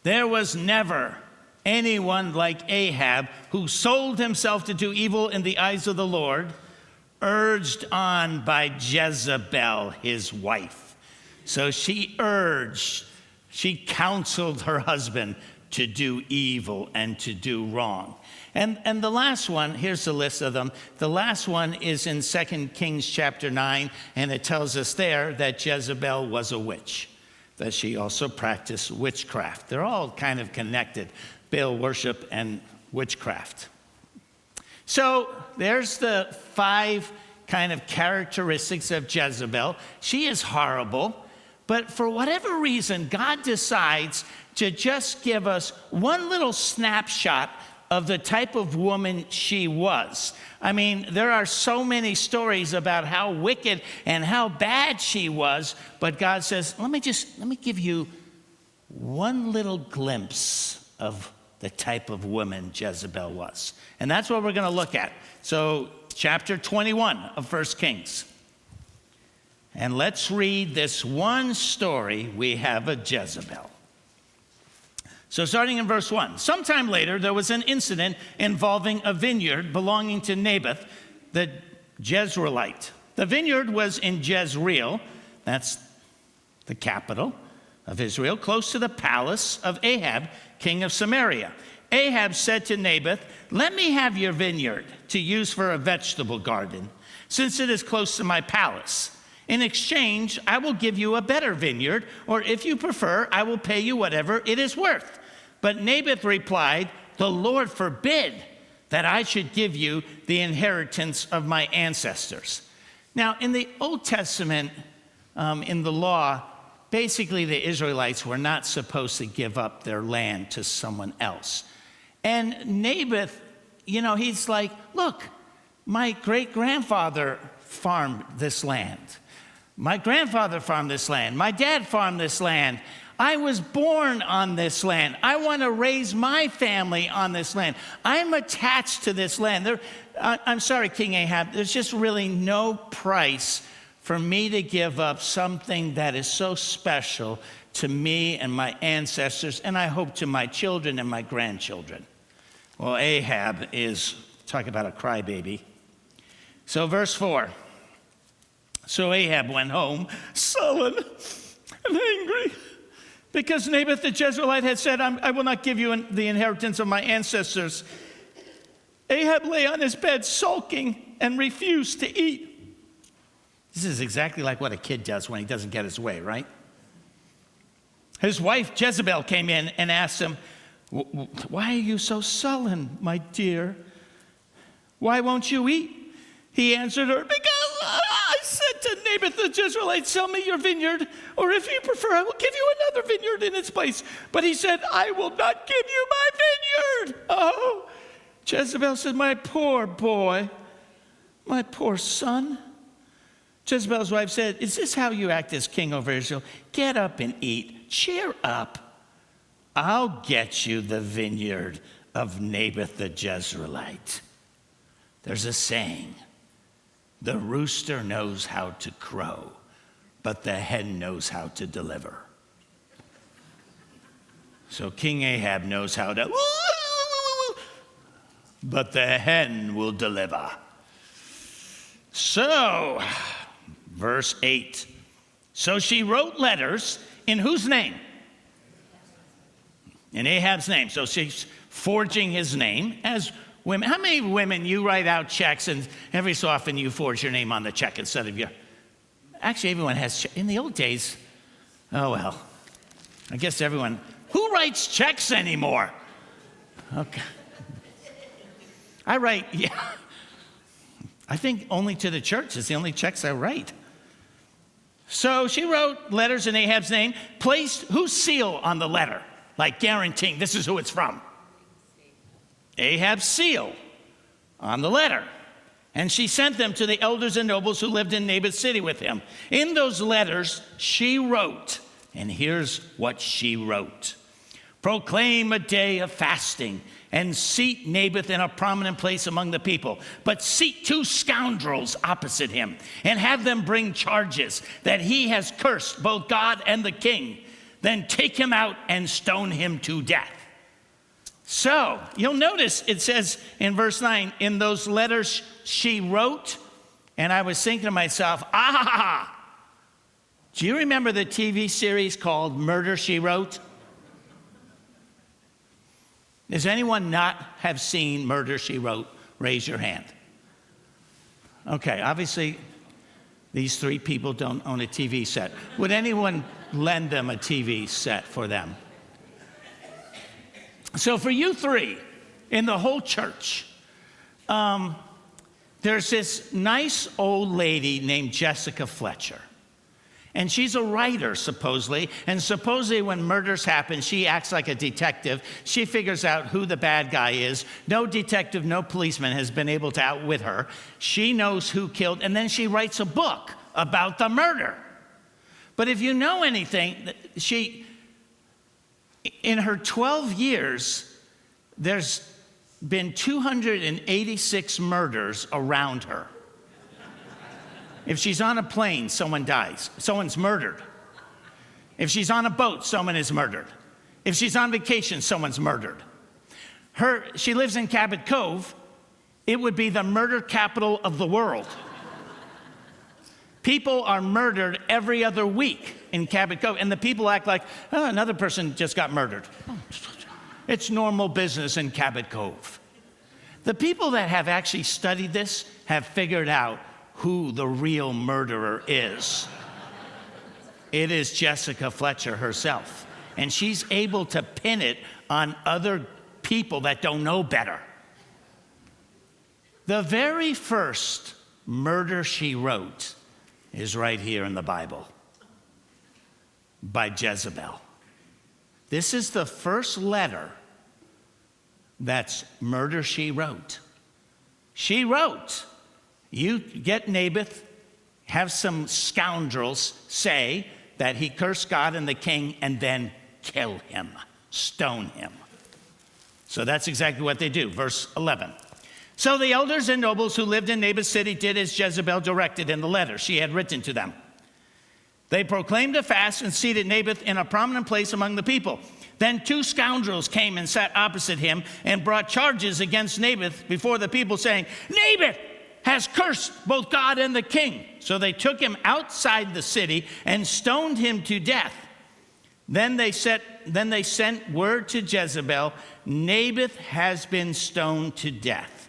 There was never anyone like Ahab who sold himself to do evil in the eyes of the Lord, urged on by Jezebel, his wife. So she counseled her husband to do evil and to do wrong. And the last one, here's the list of them. The last one is in 2 Kings chapter 9, and it tells us there that Jezebel was a witch, that she also practiced witchcraft. They're all kind of connected, Baal worship and witchcraft. So there's the 5 kind of characteristics of Jezebel. She is horrible, but for whatever reason, God decides to just give us one little snapshot of the type of woman she was. I mean, there are so many stories about how wicked and how bad she was, but God says, let me give you one little glimpse of the type of woman Jezebel was. And that's what we're going to look at. So, chapter 21 of 1 Kings. And let's read this one story we have of Jezebel. So starting in verse 1. Sometime later, there was an incident involving a vineyard belonging to Naboth, the Jezreelite. The vineyard was in Jezreel, that's the capital of Israel, close to the palace of Ahab, king of Samaria. Ahab said to Naboth, let me have your vineyard to use for a vegetable garden, since it is close to my palace. In exchange, I will give you a better vineyard, or if you prefer, I will pay you whatever it is worth. But Naboth replied, the Lord forbid that I should give you the inheritance of my ancestors. Now, in the Old Testament, in the law, basically the Israelites were not supposed to give up their land to someone else. And Naboth, he's like, look, my great-grandfather farmed this land. My grandfather farmed this land. My dad farmed this land. I was born on this land. I want to raise my family on this land. I'm attached to this land. I'm sorry, King Ahab, there's just really no price for me to give up something that is so special to me and my ancestors, and I hope to my children and my grandchildren. Well, Ahab is, talk about a crybaby. So verse 4. So Ahab went home sullen and angry because Naboth the Jezreelite had said, I will not give you the inheritance of my ancestors. Ahab lay on his bed sulking and refused to eat. This is exactly like what a kid does when he doesn't get his way, right? His wife Jezebel came in and asked him, why are you so sullen, my dear? Why won't you eat? He answered her, because I said to Naboth the Jezreelite, sell me your vineyard, or if you prefer, I will give you another vineyard in its place. But he said, I will not give you my vineyard. Oh, Jezebel said, my poor boy, my poor son. Jezebel's wife said, is this how you act as king over Israel? Get up and eat. Cheer up. I'll get you the vineyard of Naboth the Jezreelite. There's a saying, the rooster knows how to crow, but the hen knows how to deliver. So King Ahab knows how to, but the hen will deliver. So, verse 8. So she wrote letters in whose name? In Ahab's name. So she's forging his name as women. How many women you write out checks and every so often you forge your name on the check instead of your... Actually, everyone has... In the old days, oh well, I guess everyone... Who writes checks anymore? Okay. I write, yeah. I think only to the church is the only checks I write. So she wrote letters in Ahab's name, placed whose seal on the letter? Like guaranteeing this is who it's from. Ahab's seal on the letter. And she sent them to the elders and nobles who lived in Naboth's city with him. In those letters, she wrote, and here's what she wrote. Proclaim a day of fasting and seat Naboth in a prominent place among the people. But seat 2 scoundrels opposite him and have them bring charges that he has cursed both God and the king. Then take him out and stone him to death. So, you'll notice it says in verse 9, in those letters she wrote, and I was thinking to myself, do you remember the TV series called Murder, She Wrote? Does anyone not have seen Murder, She Wrote? Raise your hand. Okay, obviously, these three people don't own a TV set. Would anyone lend them a TV set for them? So for you three in the whole church, there's this nice old lady named Jessica Fletcher. And she's a writer, supposedly. And supposedly when murders happen, she acts like a detective. She figures out who the bad guy is. No detective, no policeman has been able to outwit her. She knows who killed, and then she writes a book about the murder. But if you know anything, in her 12 years, there's been 286 murders around her. If she's on a plane, someone dies. Someone's murdered. If she's on a boat, someone is murdered. If she's on vacation, someone's murdered. She lives in Cabot Cove. It would be the murder capital of the world. People are murdered every other week in Cabot Cove, and the people act like, oh, another person just got murdered. It's normal business in Cabot Cove. The people that have actually studied this have figured out who the real murderer is. It is Jessica Fletcher herself, and she's able to pin it on other people that don't know better. The very first murder she wrote is right here in the Bible, by Jezebel. This is the first letter that's murder she wrote. She wrote, you get Naboth, have some scoundrels say that he cursed God and the king, and then kill him, stone him. So that's exactly what they do. Verse 11. So the elders and nobles who lived in Naboth's city did as Jezebel directed in the letter she had written to them. They proclaimed a fast and seated Naboth in a prominent place among the people. Then two scoundrels came and sat opposite him and brought charges against Naboth before the people, saying, Naboth has cursed both God and the king. So they took him outside the city and stoned him to death. Then they sent word to Jezebel, Naboth has been stoned to death.